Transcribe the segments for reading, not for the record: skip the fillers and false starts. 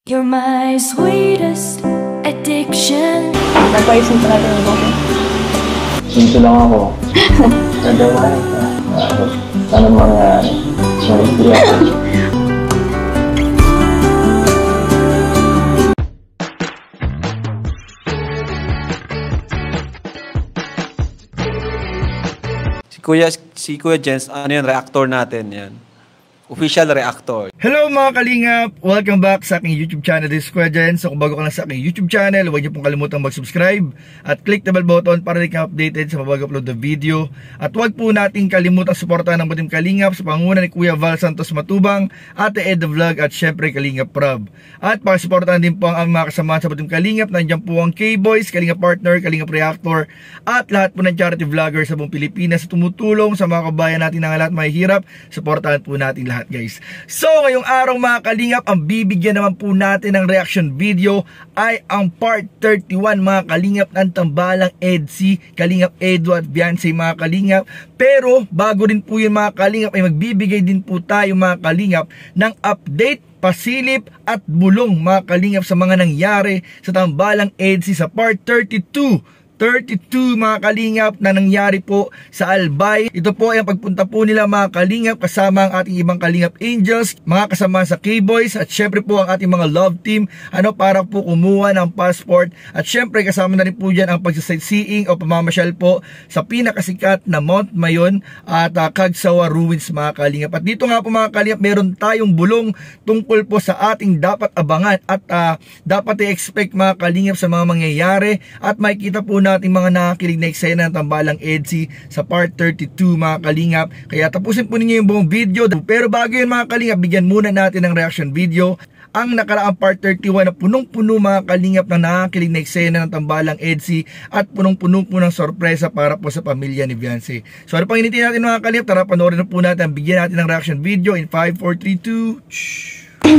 You're my sweetest addiction. Nagpaisin pa natin yung boses. Dito lang ako. Nagawin ka. Sana mangyari. Nalipiyan. Si Kuya Jens, ano yan, reactor natin yan. Official reactor. Hello mga kalingap! Welcome back sa aking YouTube channel. This is Kuya Jens. So kung bago ka lang sa aking YouTube channel, huwag niyo pong kalimutang mag-subscribe at click the bell button para rin ka updated sa mabago upload na video. At huwag po natin kalimutang suportahan ng Butim Kalingap sa pangunguna ni Kuya Val Santos Matubang, Ate Ed the Vlog at syempre Kalingap Prab. At pakisuportahan din po ang mga kasamahan sa Butim Kalingap. Nandiyan po ang K-Boys, Kalingap Partner, Kalingap Reactor at lahat po ng charity vlogger sa buong Pilipinas sa tumutulong sa mga kabayan natin na lahat mahihirap. Suportahan po natin lahat, guys. So ngayong araw mga kalingap, ang bibigyan naman po natin ng reaction video ay ang part 31 mga kalingap ng Tambalang EDC, Kalingap Edu at Beyonce mga kalingap. Pero bago rin po yun mga kalingap ay magbibigay din po tayo mga kalingap ng update, pasilip at bulong mga kalingap sa mga nangyari sa Tambalang EDC sa part 32 mga kalingap na nangyari po sa Albay. Ito po ay ang pagpunta po nila mga kalingap kasama ang ating ibang Kalingap Angels, mga kasama sa K-Boys at syempre po ang ating mga love team para po kumuha ng passport at syempre kasama na rin po dyan ang pagsasightseeing o pamamasyal po sa pinakasikat na Mount Mayon at Cagsawa Ruins mga kalingap. At dito nga po mga kalingap meron tayong bulong tungkol po sa ating dapat abangan at dapat i-expect mga kalingap sa mga mangyayari at makikita po natin mga nakakilig na eksena ng Tambalang EDC sa part 32 mga kalingap. Kaya tapusin po ninyo yung buong video. Pero bago yun mga kalingap, bigyan muna natin ng reaction video ang nakaraang part 31 na punong-puno mga kalingap na nakakilig na eksena ng Tambalang EDC at punong-puno po ng sorpresa para po sa pamilya ni Beyonce. So ano pang initin natin mga kalingap? Tara panoorin na po natin. Bigyan natin ng reaction video in 5, 4, 3, 2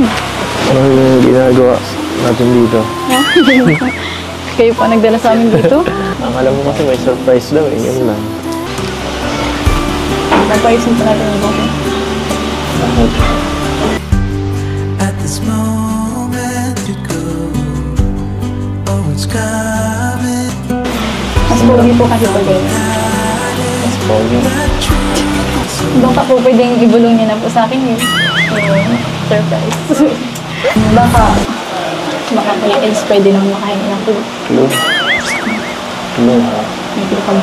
Ano yung ginagawa natin dito? Kayo pa nagdala sa amin dito? Ang alam mo kasi may surprise daw eh, yun lang. Nagpaisin pa natin yung boses. Bakit? At this moment you go, oh it's coming. Mas pogi po kasi po din. Mas pogi. Baka po pwedeng ibulong niya na po sa akin yung surprise. Baka Kuya Els pwede lang makahingi ng clue. Clue? Clue ha? May clue ka ba?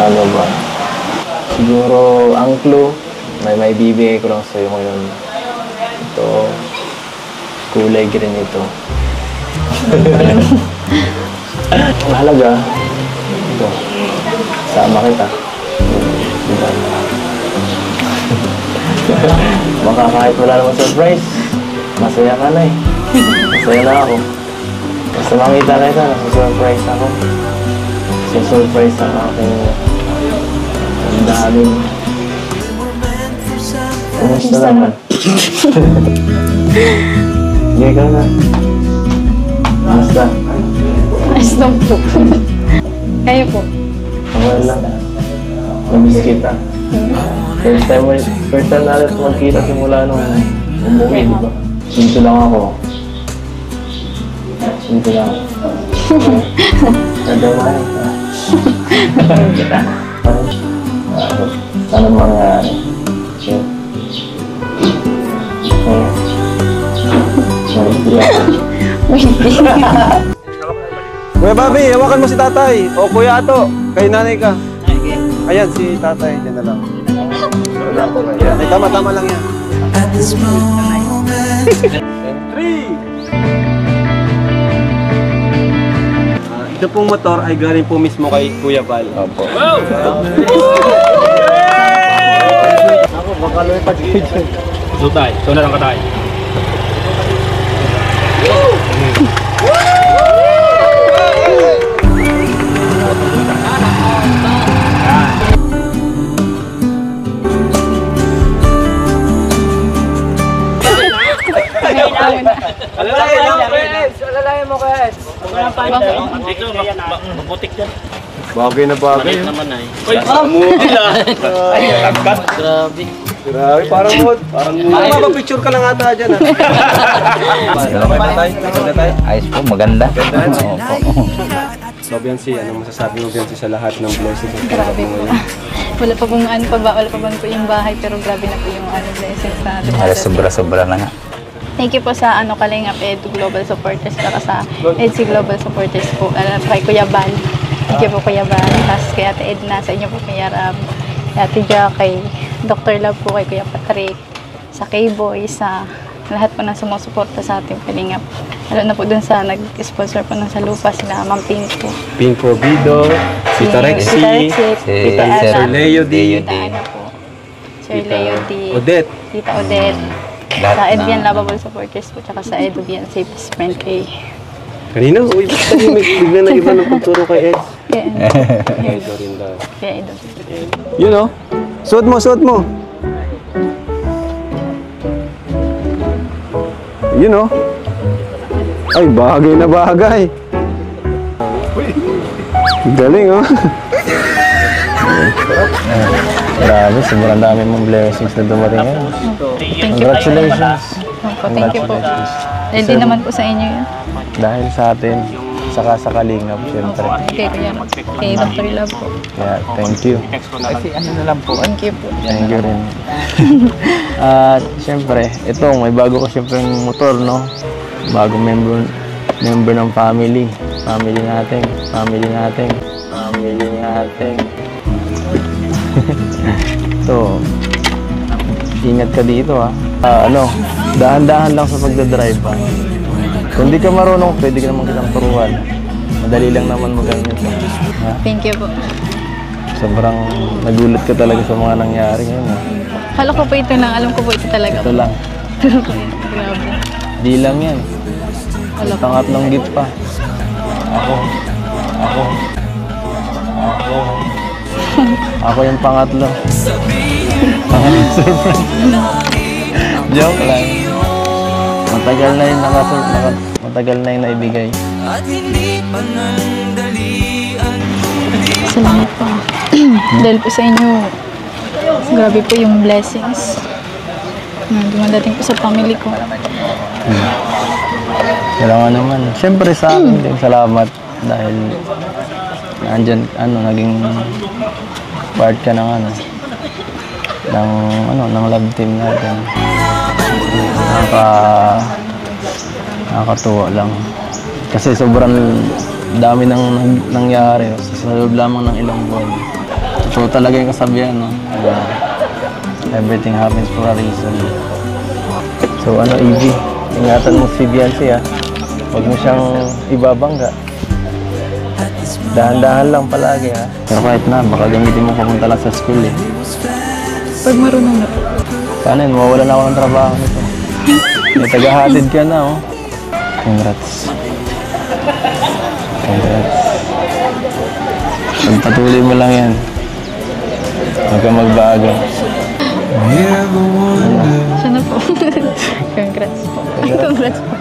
Ano ba? Siguro ang clue, may bibigay ko lang sa'yo ngayon. Ito, kulay green ito. Ang halaga, ito, sama kita. Diba? Baka kahit wala naman surprise, masaya ka na eh. Masaya na ako. Basta makita na ito, nasa-surprise ako. Nasa-surprise ang aking damdamin. Kumusta naman? Sige ka na. Kumusta? Ayos lang po. Kayo po. Okay lang. Namiss kita. First time natin magkita simula nung umuwi, di ba? Dito lang ako. Dito lang. Nagawin ka. Sana mangyari. Kuya Bobby, hawakan mo si tatay. O Kuya Ato, kay nanay ka. Ayan, si tatay. Diyan na lang. Ay, tama lang yan. At this moment. And 3. Ito pong motor ay galing po mismo kay Kuya Val. Opo. Ako, baka lumipad kayo dyan. Sutay, so na lang katay. Alalayan mo ka. Dito, mabutik dyan. Bagay na bagay. Naman ay. Uy, mukil ah. Ay, tagkat. Grabe. Grabe, parang mapapicture ka lang ata dyan, ha? Ayos po, maganda. Opo. So, Biancy, anong masasabi mo, Biancy, sa lahat ng blessings na Grabe po. Wala pa pong wala pa bang po yung bahay, pero grabe na po yung blessings na natin. Sobra-sobra na nga. Thank you po sa Kalingap Edu Global Supporters at sa EDC Global Supporters po. Kay Kuya Bal. Thank you po Kuya Bal. Tapos kay Ate Edna, sa inyo po Kuya Rab. Kay Ate Jack, kay Dr. Love po, kay Kuya Patrick, sa K-Boy, sa lahat po na sumusuporta sa ating Kalingap. Lalo na po dun sa nag-sponsor po ng sa lupa, sila Ma'am Pink po. Pink Provido, Tita Rexy, Tita Sir Leo D, Tita Ana po. Sir Leo D. Odette. Tita Odette. Sa Edvian Lovable Supporters po, tsaka sa Edvian Safest Friend kay... Kanina, uy, ba't tahimik? Bigla na iba ng pagturo kay Ed. Kaya Edo rin daw. Kaya Edo. Yun o. Suot mo, suot mo. Yun o. Ay, bagay na bagay. Galing o. Grabe, sobrang dami mong blessings na dumating ngayon. Thank you. Congratulations. Thank you po. Ready naman po sa inyo yun. Dahil sa atin, saka sa Kalingap, syempre. Kay Kuya, kay Dr. Love po. Kaya, thank you. Thank you po. Thank you rin. At, syempre, itong may bago ko syempre yung motor, no? Bagong member ng family. Family natin. So, ingat ka dito, ha. Dahan-dahan lang sa pagdadrive, ha. Kung di ka marunong, pwede ka naman kitang turuan. Madali lang naman magamit, ha. Thank you po. Sobrang nagulat ka talaga sa mga nangyari ngayon, ha. Kala ko po ito lang. Alam ko po ito talaga. Ito lang. Grabe. Di lang yan. Wala po. Pangatlong gift pa. Ako yung pangatlo. Surprise. Joke lang. Matagal na yung matagal na yung naibigay. Salamat po. Dahil po sa inyo, grabe po yung blessings na dumadating po sa family ko. Kailangan naman. Siyempre sa akin din, salamat. Dahil nandyan, naging part ka ng ng love team natin. Nakakatuwa lang. Kasi sobrang dami nang nangyari sa loob lamang ng ilang buwan. Totoo talaga yung kasabihan, no? Everything happens for a reason. So Evie, ingatan mo si Biancy, ha? Huwag mo siyang ibabangga. Dahan-dahan lang palagi, ha? Pero kahit na, baka gamitin mo papunta lang sa school, eh. Pag marunong na po. Sana yun, mawala na ako ng trabaho nito. May tagahatid ka na, oh. Congrats. Pagpatuloy mo lang yan. Huwag kang magbago. Sana po. Congrats po. Congrats po.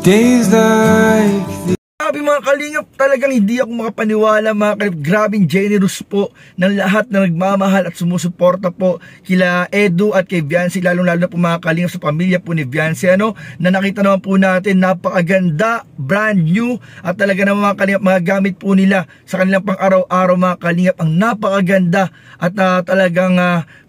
Days like Grabe mga Kalingap, talagang hindi ako makapaniwala mga Kalingap. Grabing generous po ng lahat na nagmamahal at sumusuporta po kila Edu at kay Biancy, lalong-lalo na po mga Kalingap sa pamilya po ni Biancy, na nakita naman po natin, napakaganda, brand new, at talaga naman mga Kalingap, mga gamit po nila sa kanilang pang araw-araw mga Kalingap, ang napakaganda at talagang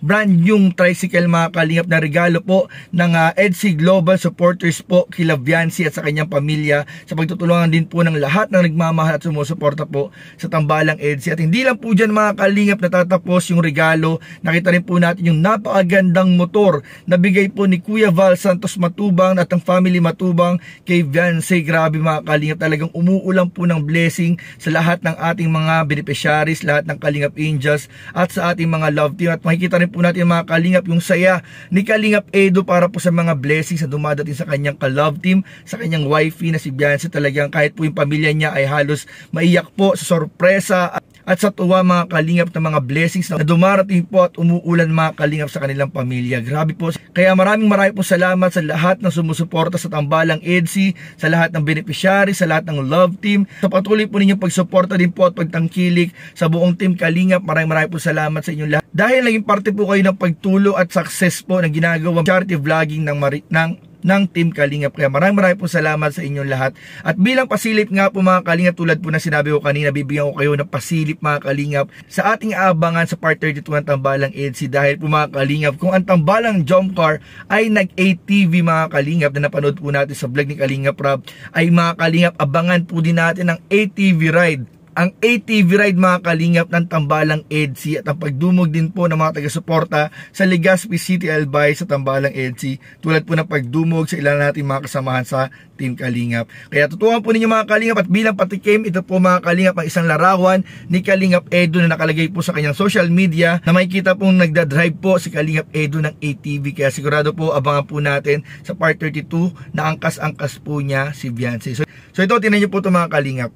brand new tricycle mga Kalingap na regalo po ng EDC Global Supporters po kila Biancy at sa kanyang pamilya, sa pagtutulungan din po ng lahat ng nagmamahal at sumusuporta po sa Tambalang EDC. At hindi lang po dyan mga Kalingap natatapos yung regalo. Nakita rin po natin yung napakagandang motor na bigay po ni Kuya Val Santos Matubang at ang family Matubang kay Biancy. Grabe mga Kalingap, talagang umuulan po ng blessing sa lahat ng ating mga beneficiaries, lahat ng Kalingap Angels at sa ating mga love team. At makikita rin po natin mga Kalingap yung saya ni Kalingap Edu para po sa mga blessings na dumadating sa kanyang ka-love team, sa kanyang wifey na si Biancy. Talagang kahit po yung pamilya niya ay halos maiyak po sa sorpresa at sa tuwa mga kalingap ng mga blessings na dumarating po at umuulan mga kalingap sa kanilang pamilya. Grabe po. Kaya maraming po salamat sa lahat ng sumusuporta sa Tambalang EDSI, sa lahat ng beneficiary, sa lahat ng love team, sa patuloy po ninyong pagsuporta din po at pagtangkilik sa buong team Kalingap. Maraming po salamat sa inyong lahat. Dahil naging parte po kayo ng pagtulo at success po ng ginagawang charity vlogging ng Team Kalingap. Kaya maraming po salamat sa inyong lahat. At bilang pasilip nga po mga Kalingap, tulad po na sinabi ko kanina, bibigyan ko kayo ng pasilip mga Kalingap sa ating aabangan sa part 32 ng Tambalang EDSI. Dahil po mga Kalingap, kung ang Tambalang Jomcar ay nag-ATV mga Kalingap na napanood po natin sa vlog ni Kalingap Rob, ay mga Kalingap, abangan po din natin ang ATV ride. Ang ATV ride mga Kalingap ng Tambalang EDSI at ang pagdumog din po ng mga taga-suporta sa Legazpi City Albay sa Tambalang EDSI, tulad po ng pagdumog sa ilan natin mga kasamahan sa Team Kalingap. Kaya tutukan po ninyo mga Kalingap, at bilang patikim, ito po mga Kalingap ang isang larawan ni Kalingap Edu na nakalagay po sa kanyang social media na makikita pong nagdadrive po si Kalingap Edu ng ATV. Kaya sigurado po abangan po natin sa part 32 na angkas-angkas po niya si Beyonce. So ito, tinan niyo po ito mga Kalingap.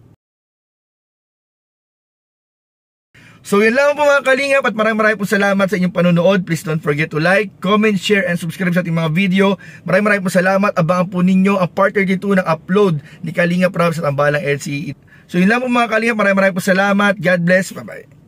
So yun lang po mga Kalingap, at maraming po salamat sa inyong panonood. Please don't forget to like, comment, share, and subscribe sa ating mga video. Maraming po salamat. Abangan po ninyo ang part 32 ng upload ni Kalingap Rob sa Tambalang EDSI. So yun lang po mga Kalingap, maraming po salamat. God bless. Bye bye.